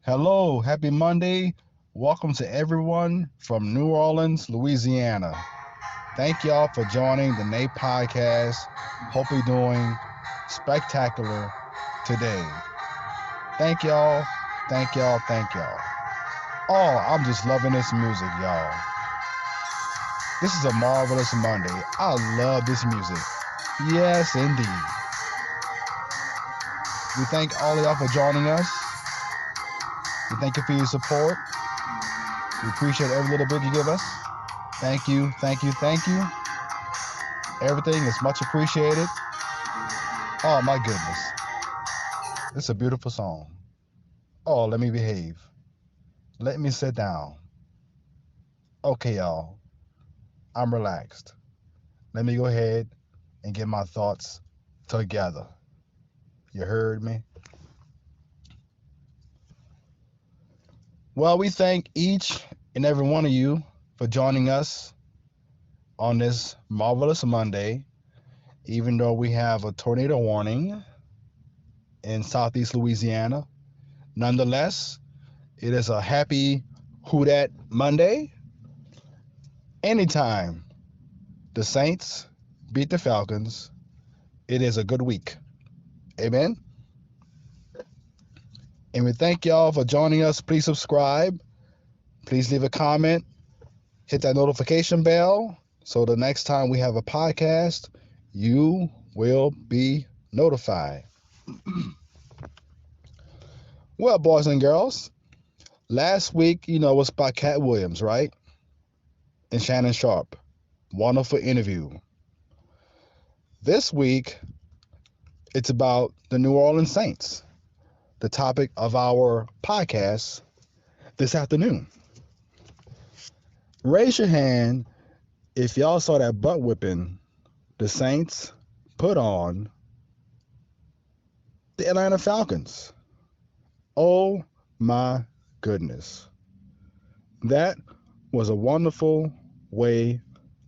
Hello, happy Monday. Welcome to everyone from New Orleans, Louisiana. Thank y'all for joining the Nate Podcast. Hope you're doing spectacular today. Thank y'all, thank y'all, thank y'all. Oh, I'm just loving this music, y'all. This is a marvelous Monday. I love this music. Yes, indeed. We thank all of y'all for joining us. We thank you for your support. We appreciate every little bit you give us. Thank you, thank you, thank you. Everything is much appreciated. Oh my goodness. It's a beautiful song. Oh, let me behave. Let me sit down. Okay, y'all. I'm relaxed. Let me go ahead and get my thoughts together. You heard me? Well, we thank each and every one of you for joining us on this marvelous Monday, even though we have a tornado warning in southeast Louisiana. Nonetheless, it is a happy Who Dat Monday. Anytime the Saints beat the Falcons, it is a good week. Amen. And we thank y'all for joining us. Please subscribe. Please leave a comment. Hit that notification bell so the next time we have a podcast, you will be notified. Well, boys and girls, last week, was by Cat Williams, right? And Shannon Sharp. Wonderful interview. This week, it's about the New Orleans Saints, the topic of our podcast this afternoon. Raise your hand if y'all saw that butt whipping the Saints put on the Atlanta Falcons. Oh my goodness. That was a wonderful way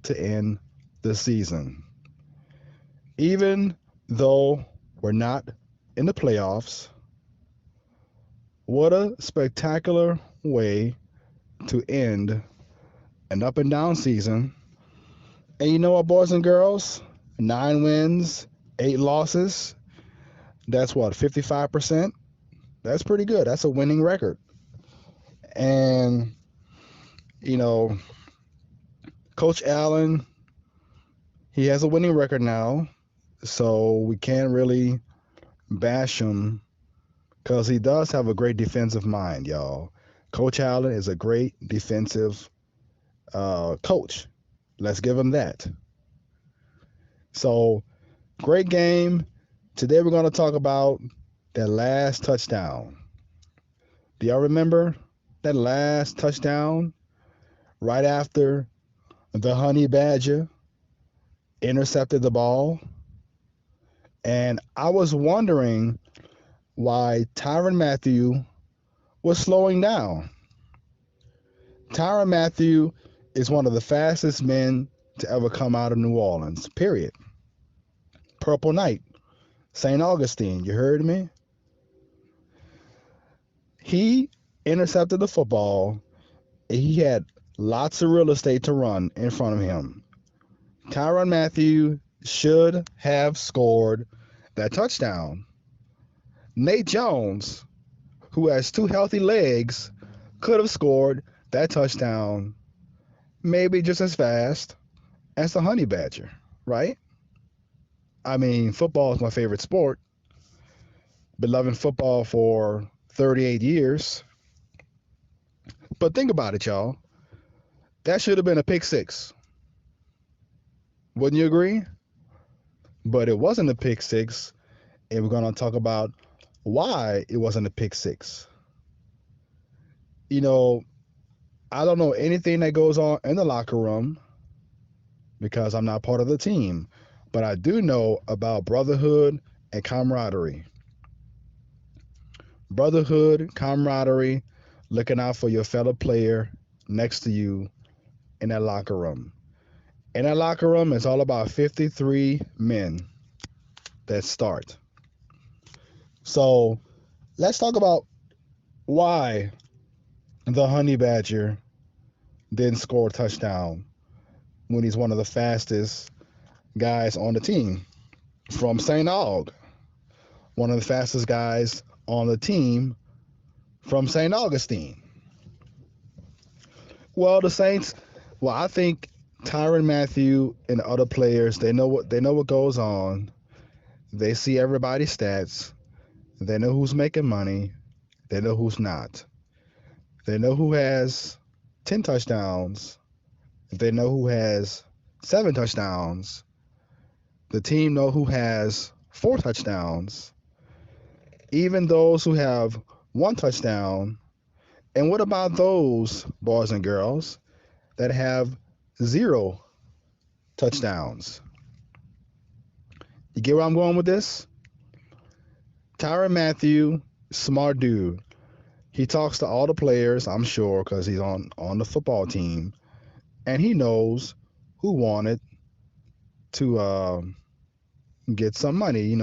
to end the season. Even though we're not in the playoffs, what a spectacular way to end an up and down season. And you know what, boys and girls? 9 wins, 8 losses. That's what, 55%? That's pretty good. That's a winning record. And, you know, Coach Allen, he has a winning record now. So we can't really bash him because he does have a great defensive mind, y'all. Coach Allen is a great defensive coach. Let's give him that. So, great game. Today we're going to talk about that last touchdown. Do y'all remember that last touchdown right after the Honey Badger intercepted the ball? And I was wondering why Tyrann Mathieu was slowing down. Tyrann Mathieu is one of the fastest men to ever come out of New Orleans, period. Purple Knight, St. Augustine, you heard me? He intercepted the football, and he had lots of real estate to run in front of him. Tyrann Mathieu should have scored that touchdown. Nate Jones, who has 2 healthy legs, could have scored that touchdown maybe just as fast as the Honey Badger, right? I mean, football is my favorite sport. Been loving football for 38 years. But think about it, y'all. That should have been a pick six. Wouldn't you agree? But it wasn't a pick six, and we're going to talk about why it wasn't a pick six. You know, I don't know anything that goes on in the locker room because I'm not part of the team, but I do know about brotherhood and camaraderie. Brotherhood, camaraderie, looking out for your fellow player next to you in that locker room. In that locker room, it's all about 53 men that start. So let's talk about why the Honey Badger didn't score a touchdown when he's one of the fastest guys on the team from St. Aug, one of the fastest guys on the team from St. Augustine. Well, the Saints. Well, I think Tyrann Mathieu and the other players they know what goes on. They see everybody's stats. They know who's making money. They know who's not. They know who has 10 touchdowns. They know who has 7 touchdowns. The team know who has 4 touchdowns. Even those who have 1 touchdown. And what about those boys and girls that have 0 touchdowns? You get where I'm going with this? Tyrann Mathieu, smart dude. He talks to all the players, I'm sure, because he's on the football team, and he knows who wanted to get some money.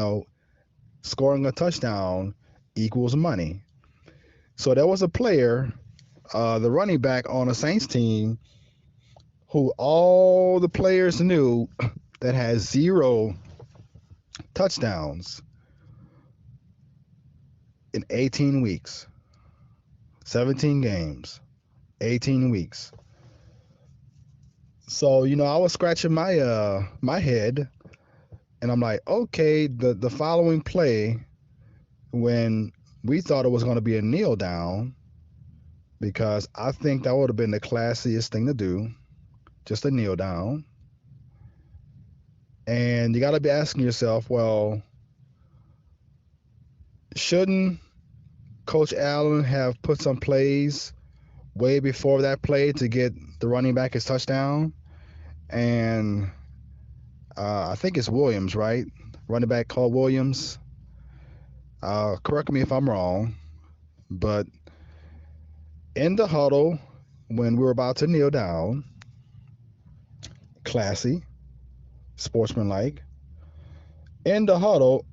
Scoring a touchdown equals money. So there was a player, the running back on the Saints team, who all the players knew that has 0 touchdowns in 18 weeks, 17 games, 18 weeks. So I was scratching my head, and I'm like, okay, the following play, when we thought it was going to be a kneel down, because I think that would have been the classiest thing to do, just a kneel down. And you got to be asking yourself, well, shouldn't Coach Allen have put some plays way before that play to get the running back his touchdown? And I think it's Williams, right? Running back called Williams. Correct me if I'm wrong, but in the huddle, when we were about to kneel down, classy, sportsmanlike, in the huddle,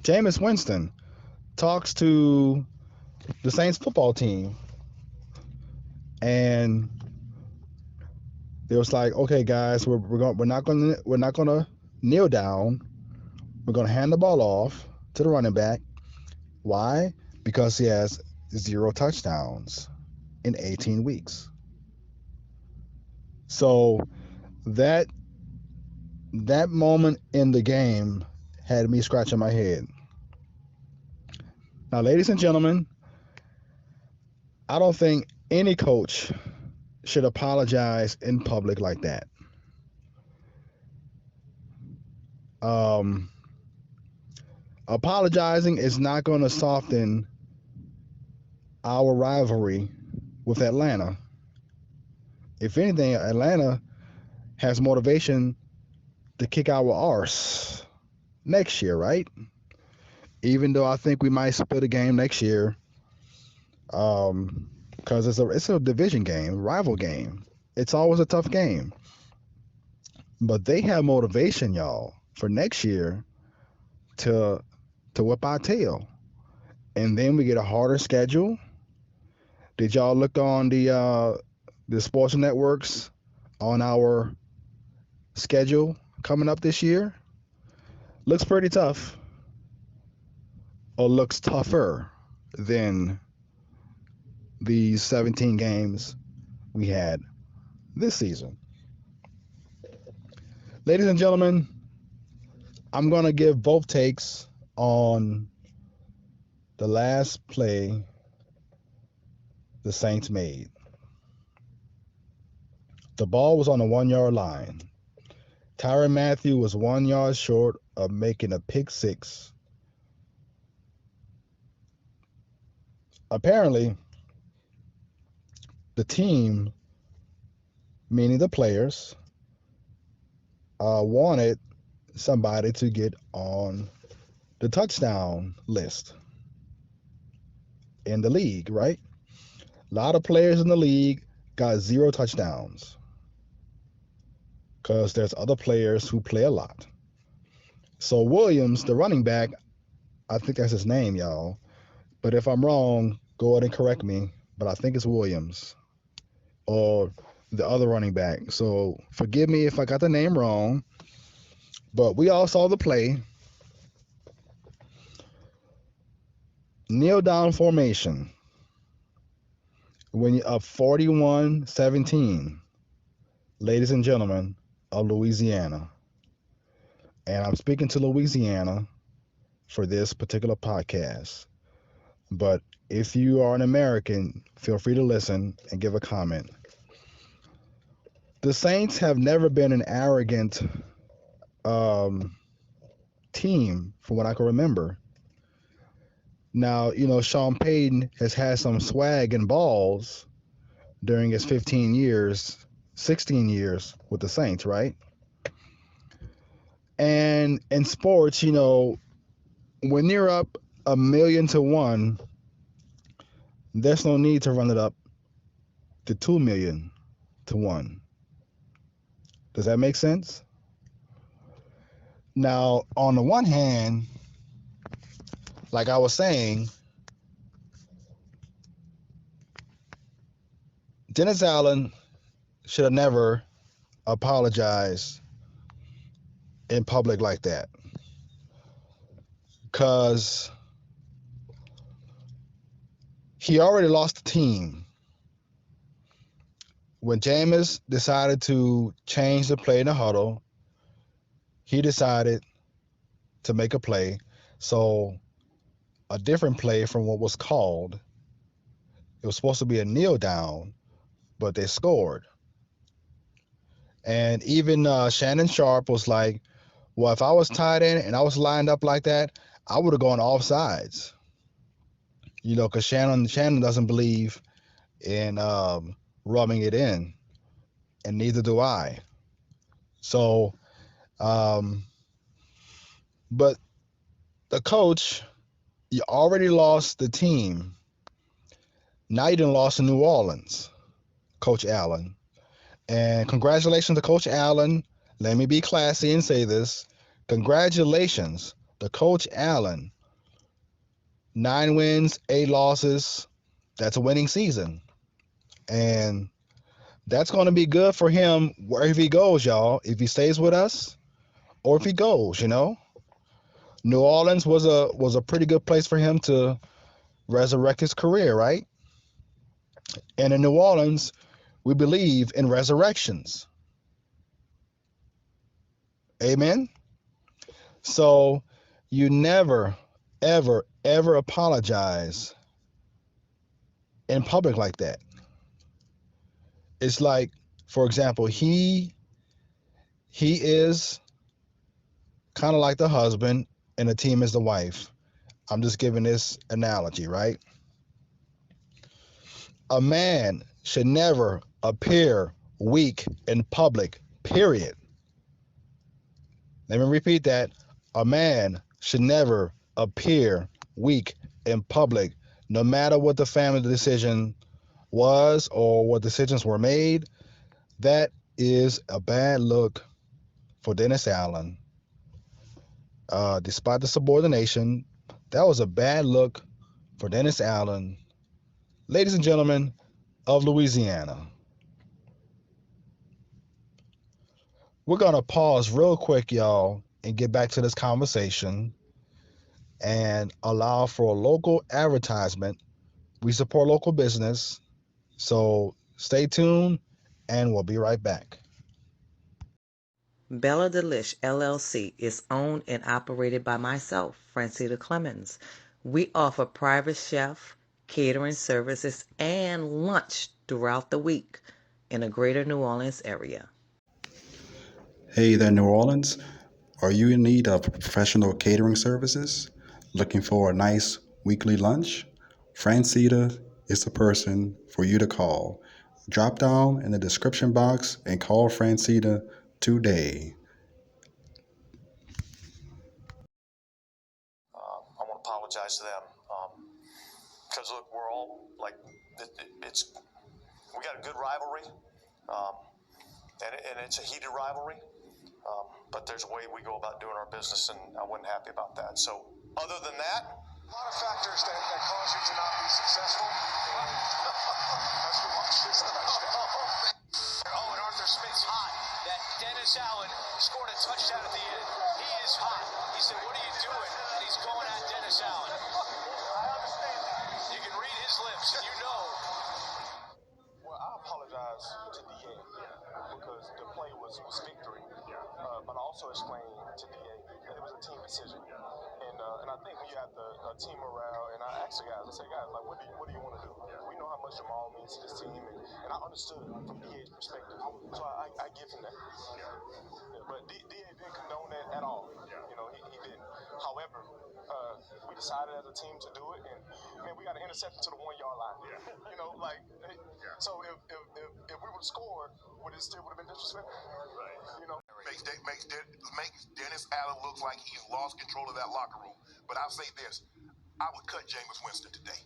Jameis Winston talks to the Saints football team, and it was like, okay, guys, we're not gonna kneel down. We're gonna hand the ball off to the running back. Why? Because he has 0 touchdowns in 18 weeks. So that that moment in the game had me scratching my head. Now, ladies and gentlemen, I don't think any coach should apologize in public like that. Um, Apologizing is not going to soften our rivalry with Atlanta. If anything, Atlanta has motivation to kick our arse next year, right? Even though I think we might split a game next year, because it's a division game, rival game. It's always a tough game, but they have motivation, y'all, for next year to whip our tail, and then we get a harder schedule. Did y'all look on the sports networks on our schedule coming up this year? Looks pretty tough, or looks tougher than these 17 games we had this season. Ladies and gentlemen, I'm going to give both takes on the last play the Saints made. The ball was on the 1 yard line. Tyrann Mathieu was 1 yard short of making a pick six. Apparently, the team, meaning the players, wanted somebody to get on the touchdown list in the league, right? A lot of players in the league got 0 touchdowns because there's other players who play a lot. So Williams, the running back, I think that's his name, y'all, But if I'm wrong, go ahead and correct me. But I think it's Williams or the other running back. So forgive me if I got the name wrong. But we all saw the play. Kneel down formation when you're up 41-17, ladies and gentlemen of Louisiana. And I'm speaking to Louisiana for this particular podcast. But if you are an American, feel free to listen and give a comment. The Saints have never been an arrogant um, team, from what I can remember. Now, Sean Payton has had some swag and balls during his 15 years, 16 years with the Saints, right? And in sports, when you're up 1,000,000 to 1, there's no need to run it up to 2,000,000 to 1. Does that make sense? Now, on the one hand, like I was saying, Dennis Allen should have never apologized in public like that, because he already lost the team. When Jameis decided to change the play in the huddle, he decided to make a play. So a different play from what was called. It was supposed to be a kneel down, but they scored. And even Shannon Sharp was like, well, if I was tight end and I was lined up like that, I would have gone off sides. Because Shannon doesn't believe in rubbing it in, and neither do I. So, but the coach, you already lost the team. Now you done lost to New Orleans, Coach Allen. And congratulations to Coach Allen. Let me be classy and say this. Congratulations to Coach Allen. 9 wins, 8 losses. That's a winning season. And that's going to be good for him wherever he goes, y'all. If he stays with us or if he goes. New Orleans was a pretty good place for him to resurrect his career, right? And in New Orleans, we believe in resurrections. Amen. So you never, ever, ever apologize in public like that. It's like, for example, he is kind of like the husband and the team is the wife. I'm just giving this analogy, right? A man should never appear weak in public, period. Let me repeat that. A man should never appear weak in public, no matter what the family decision was or what decisions were made. That is a bad look for Dennis Allen. Despite the subordination, that was a bad look for Dennis Allen. Ladies and gentlemen of Louisiana, we're going to pause real quick, y'all, and get back to this conversation and allow for a local advertisement. We support local business, so stay tuned and we'll be right back. Bella Delish LLC is owned and operated by myself, Francitta Clemens. We offer private chef, catering services, and lunch throughout the week in the greater New Orleans area. Hey there, New Orleans. Are you in need of professional catering services? Looking for a nice weekly lunch? Francita is the person for you to call. Drop down in the description box and call Francita today. I want to apologize to them because look, we're all like, it's we got a good rivalry, um, and it's a heated rivalry. But there's a way we go about doing our business, and I wasn't happy about that. So, other than that, A lot of factors that cause you to not be successful. Let's watch this touchdown. Oh, and Arthur Smith's hot. That Dennis Allen scored a touchdown at the end. He is hot. He said, "What are you doing?" And he's going at Dennis Allen. I understand that. You can read his lips, and you know. Well, I apologize to DA because the play was victory. But I also explained to DA that it was a team decision. And I think when you have the team morale, and I asked the guys, I said, guys, like, what do you want to do? We know how much Jamal means to this team, and I understood from DA's perspective. So I give him that. Yeah, but DA didn't condone that at all. You know, he didn't. However, we decided as a team to do it, and man, we got an interception to the 1 yard line. You know, like, so if we would have scored, would it still would have been disrespectful? Right. You know, makes Dennis Allen look like he's lost control of that locker room. But I'll say this: I would cut Jameis Winston today.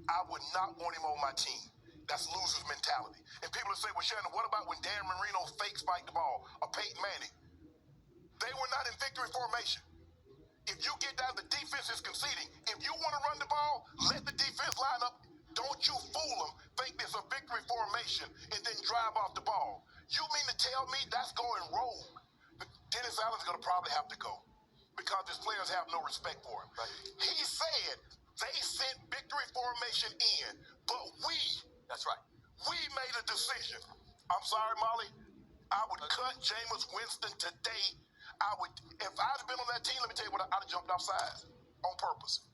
I would not want him on my team. That's loser's mentality. And people will say, well, Shannon, what about when Dan Marino fake spiked the ball or Peyton Manning? They were not in victory formation. If you get down, the defense is conceding. If you want to run the ball, let the defense line up. Don't you fool them, think there's a victory formation, and then drive off the ball. You mean to tell me that's going rogue? Dennis Allen's going to probably have to go because his players have no respect for him. Right. He said they sent victory formation in, but that's right, we made a decision. I'm sorry, Molly. I would cut Jameis Winston today. If I'd been on that team, let me tell you what, I'd have jumped off sides on purpose.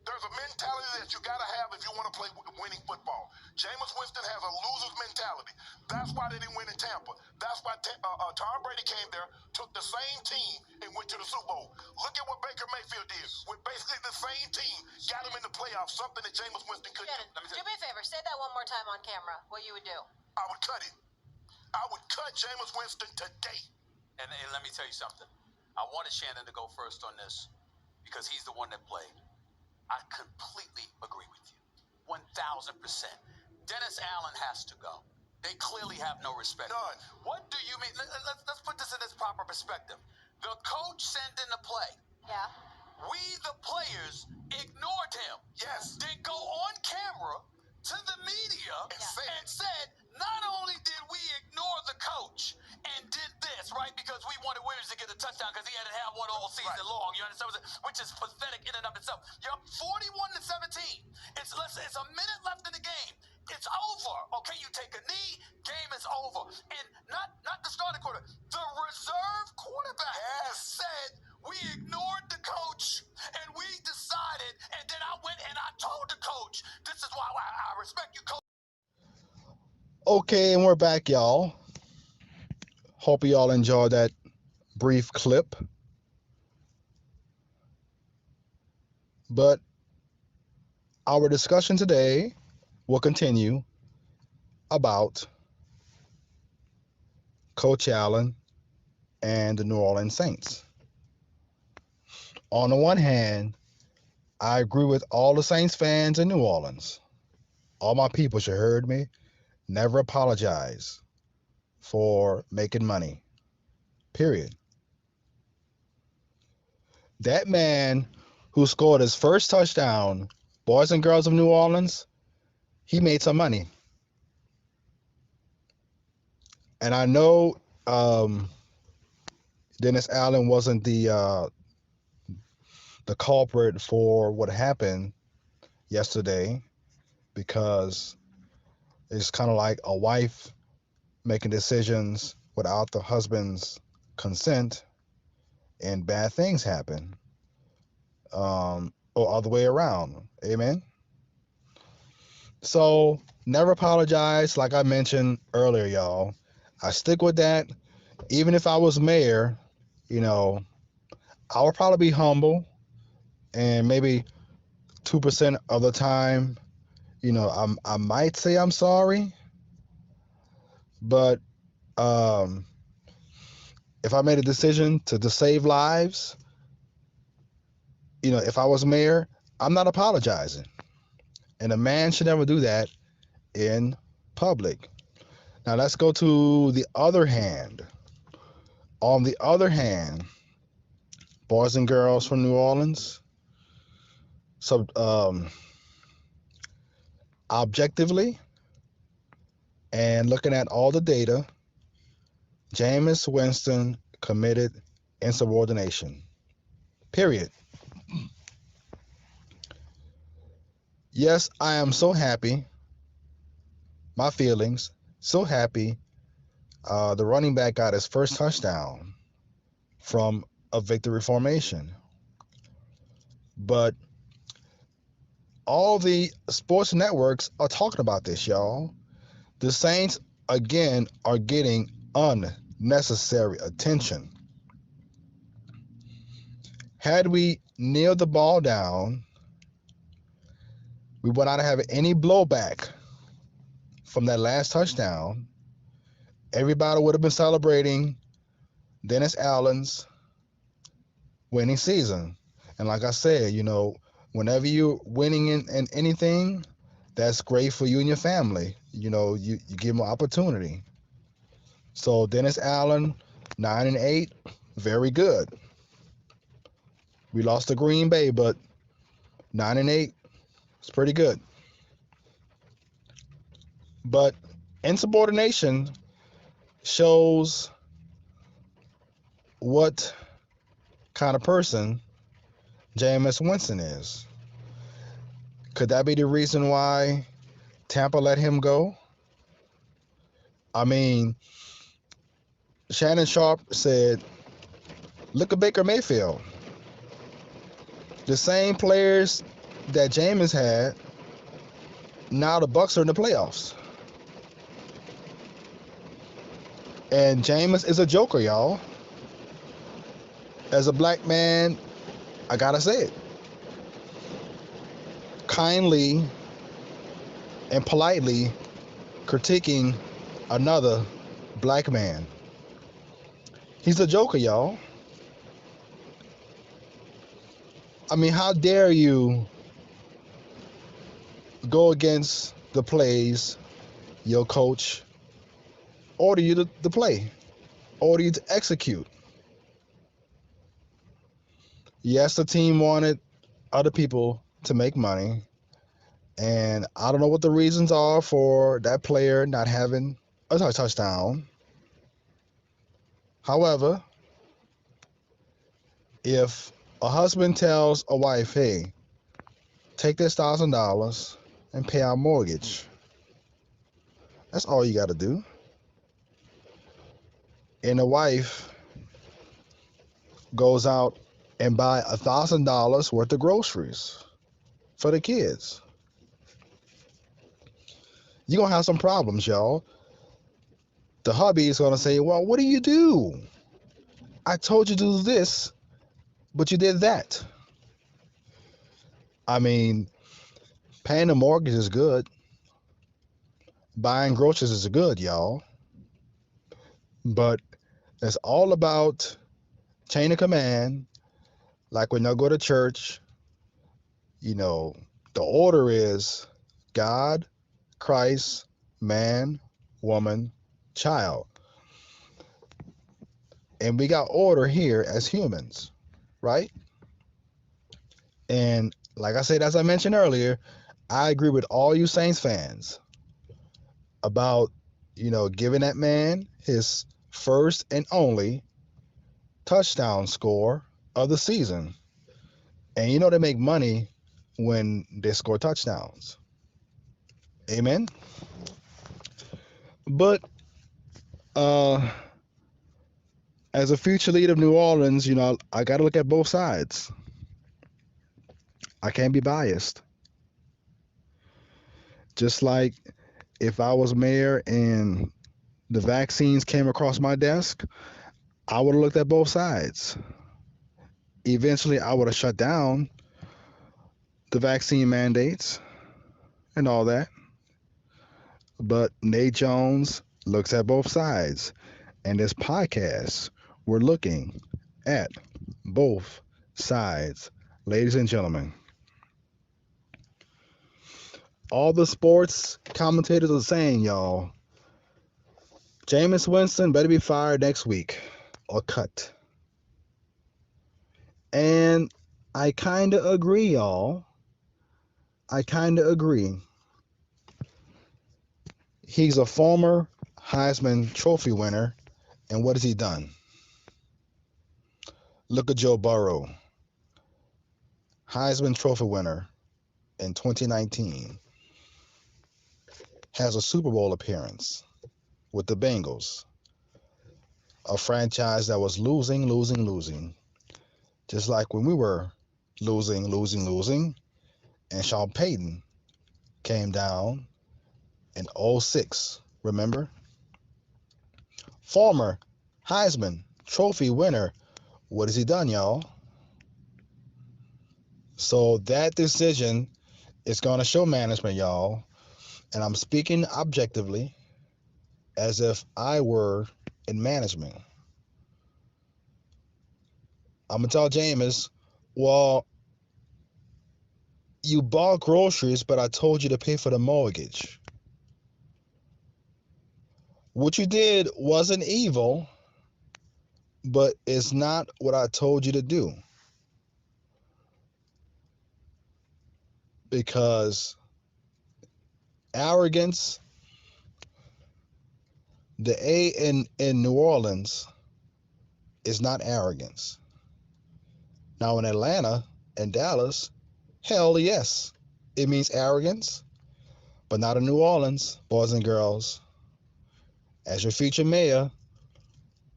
There's a mentality that you got to have if you want to play winning football. Jameis Winston has a loser's mentality. That's why they didn't win in Tampa. That's why Tom Brady came there, took the same team, and went to the Super Bowl. Look at what Baker Mayfield did. With basically the same team, got him in the playoffs, something that Jameis Winston couldn't do. Do me a favor. Say that one more time on camera, what you would do. I would cut him. I would cut Jameis Winston today. And let me tell you something. I wanted Shannon to go first on this because he's the one that played. I completely agree with you. 1,000%. Dennis Allen has to go. They clearly have no respect. None. What do you mean? Let's put this in its proper perspective. The coach sent in the play. Yeah. We, the players, ignored him. Yes. Then go on camera to the media and said, not only did we ignore the coach and did this, right, because we wanted Williams to get a touchdown because he hadn't had one all season long, you understand, which is pathetic in and of itself. You're up 41-17. It's a minute left in the game. It's over. Okay, you take a knee, game is over. And not the starting quarterback, the reserve quarterback said we ignored the coach and we decided, and then I went and I told the coach, this is why I respect you, coach. Okay, and we're back, y'all. Hope y'all enjoyed that brief clip. But our discussion today will continue about Coach Allen and the New Orleans Saints. On the one hand, I agree with all the Saints fans in New Orleans. All my people should heard me. Never apologize for making money. Period. That man who scored his first touchdown, boys and girls of New Orleans, he made some money. And I know Dennis Allen wasn't the culprit for what happened yesterday, because it's kind of like a wife making decisions without the husband's consent, and bad things happen, or other way around. Amen. So never apologize. Like I mentioned earlier, y'all, I stick with that. Even if I was mayor, I would probably be humble, and maybe 2% of the time, I might say I'm sorry, but if I made a decision to save lives, if I was mayor, I'm not apologizing. And a man should never do that in public. Now let's go to the other hand. On the other hand, boys and girls from New Orleans. So, objectively, and looking at all the data, Jameis Winston committed insubordination. Period. Yes, I am so happy. My feelings, so happy. The running back got his first touchdown from a victory formation. But all the sports networks are talking about this, y'all. The Saints, again, are getting unnecessary attention. Had we kneeled the ball down, we would not have any blowback from that last touchdown. Everybody would have been celebrating Dennis Allen's winning season. And like I said, whenever you're winning in anything, that's great for you and your family. You give them an opportunity. So Dennis Allen, 9-8, very good. We lost to Green Bay, but 9-8, it's pretty good. But insubordination shows what kind of person Jameis Winston is. Could that be the reason why Tampa let him go? I mean, Shannon Sharp said, look at Baker Mayfield. The same players that Jameis had, now the Bucs are in the playoffs. And Jameis is a joker, y'all. As a black man, I gotta say it. Kindly and politely critiquing another black man. He's a joker, y'all. I mean, how dare you go against the plays your coach order you to play, order you to execute. Yes, the team wanted other people to make money, and I don't know what the reasons are for that player not having a touchdown. However, if a husband tells a wife, hey, take this $1,000 and pay our mortgage, that's all you got to do. And the wife goes out and buy $1,000 worth of groceries for the kids. You're going to have some problems, y'all. The hubby is going to say, well, what do you do? I told you to do this, but you did that. I mean, paying the mortgage is good. Buying groceries is good, y'all. But it's all about chain of command. Like when you go to church, the order is God, Christ, man, woman, child. And we got order here as humans, right? And like I said, as I mentioned earlier, I agree with all you Saints fans about, giving that man his first and only touchdown score of the season. And they make money when they score touchdowns. Amen. But as a future leader of New Orleans, I got to look at both sides. I can't be biased. Just like if I was mayor and the vaccines came across my desk, I would have looked at both sides. Eventually, I would have shut down the vaccine mandates and all that. But Nate Jones looks at both sides. And this podcast, we're looking at both sides. Ladies and gentlemen, all the sports commentators are saying, y'all, Jameis Winston better be fired next week or cut. And I kind of agree, y'all. I kind of agree. He's a former Heisman Trophy winner, and what has he done? Look at Joe Burrow, Heisman Trophy winner in 2019, has a Super Bowl appearance with the Bengals, a franchise that was losing, losing, losing, just like when we were losing, losing, losing, and Sean Payton came down in '06. Remember? Former Heisman Trophy winner. What has he done, y'all? So that decision is going to show management, y'all. And I'm speaking objectively as if I were in management. I'm going to tell Jameis, well, you bought groceries, but I told you to pay for the mortgage. What you did wasn't evil, but it's not what I told you to do. Because arrogance, the A in New Orleans is not arrogance. Now in Atlanta and Dallas, hell yes, it means arrogance, but not in New Orleans, boys and girls. As your future mayor,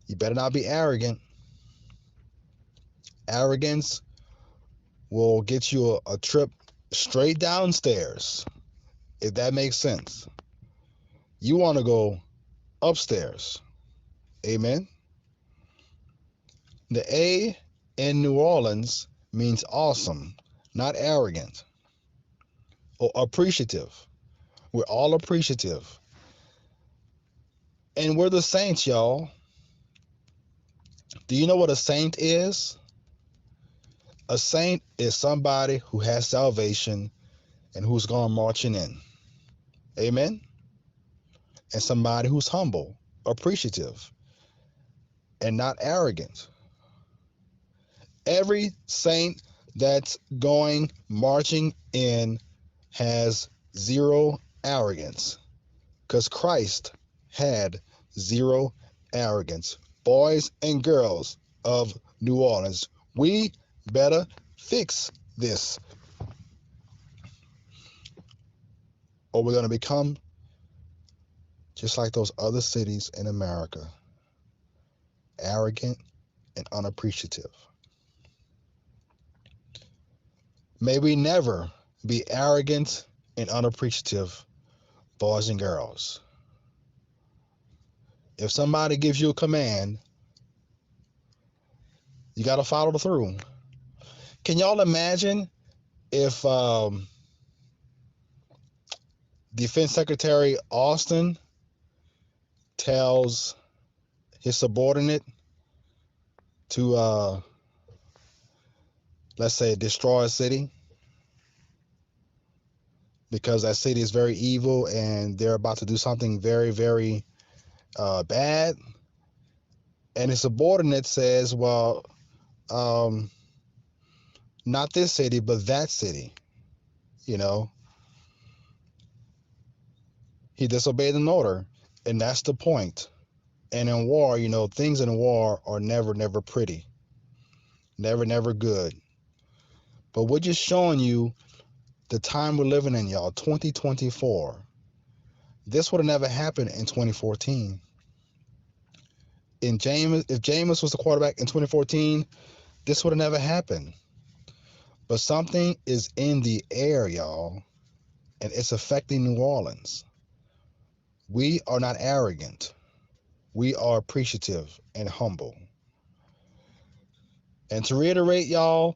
you better not be arrogant. Arrogance will get you a trip straight downstairs, if that makes sense. You want to go upstairs. Amen. The A in New Orleans means awesome, not arrogant or appreciative. We're all appreciative. And we're the saints, y'all. Do you know what a saint is? A saint is somebody who has salvation and who's gone marching in. Amen? And somebody who's humble, appreciative, and not arrogant. Every saint that's going marching in has zero arrogance because Christ had zero arrogance. Boys and girls of New Orleans, we better fix this or we're going to become just like those other cities in America, arrogant and unappreciative. May we never be arrogant and unappreciative, boys and girls. If somebody gives you a command, you got to follow through. Can y'all imagine if Defense Secretary Austin tells his subordinate to, let's say, destroy a city because that city is very evil and they're about to do something very, very bad? And his subordinate says, well, not this city, but that city. You know, he disobeyed an order, and that's the point. And in war, you know, things in war are never, never pretty, never, never good. But we're just showing you the time we're living in, y'all. 2024. This would have never happened in 2014. If Jameis was the quarterback in 2014, this would have never happened. But something is in the air, y'all, and it's affecting New Orleans. We are not arrogant. We are appreciative and humble. And to reiterate, y'all,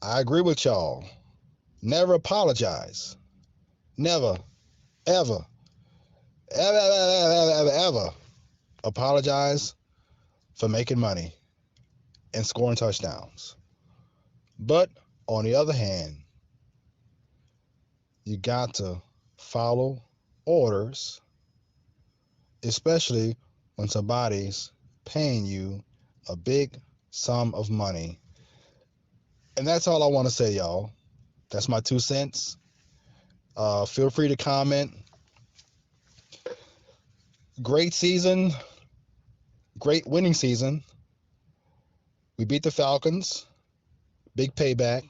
I agree with y'all. Never apologize. Never, ever, ever, ever, ever, ever, ever apologize for making money and scoring touchdowns. But on the other hand, you got to follow orders, especially when somebody's paying you a big sum of money And that's all I want to say, y'all. That's my 2 cents. Feel free to comment. Great season. Great winning season. We beat the Falcons. Big payback.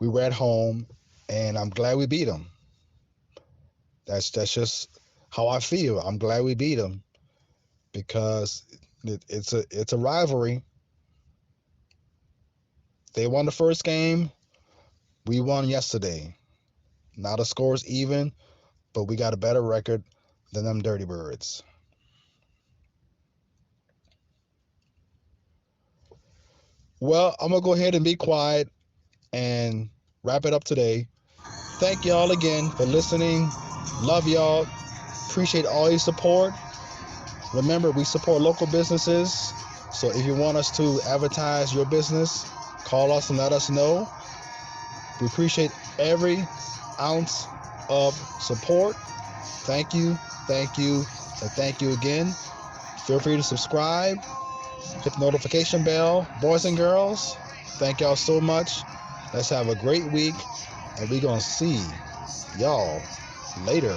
We were at home, and I'm glad we beat them. That's just how I feel. I'm glad we beat them because it's a rivalry. They won the first game. We won yesterday. Now the score's even, but we got a better record than them Dirty Birds. Well, I'm gonna go ahead and be quiet and wrap it up today. Thank y'all again for listening. Love y'all. Appreciate all your support. Remember, we support local businesses. So if you want us to advertise your business, call us and let us know. We appreciate every ounce of support. Thank you, thank you, and thank you again. Feel free to subscribe, hit the notification bell. Boys and girls, thank y'all so much. Let's have a great week, and we're going to see y'all later.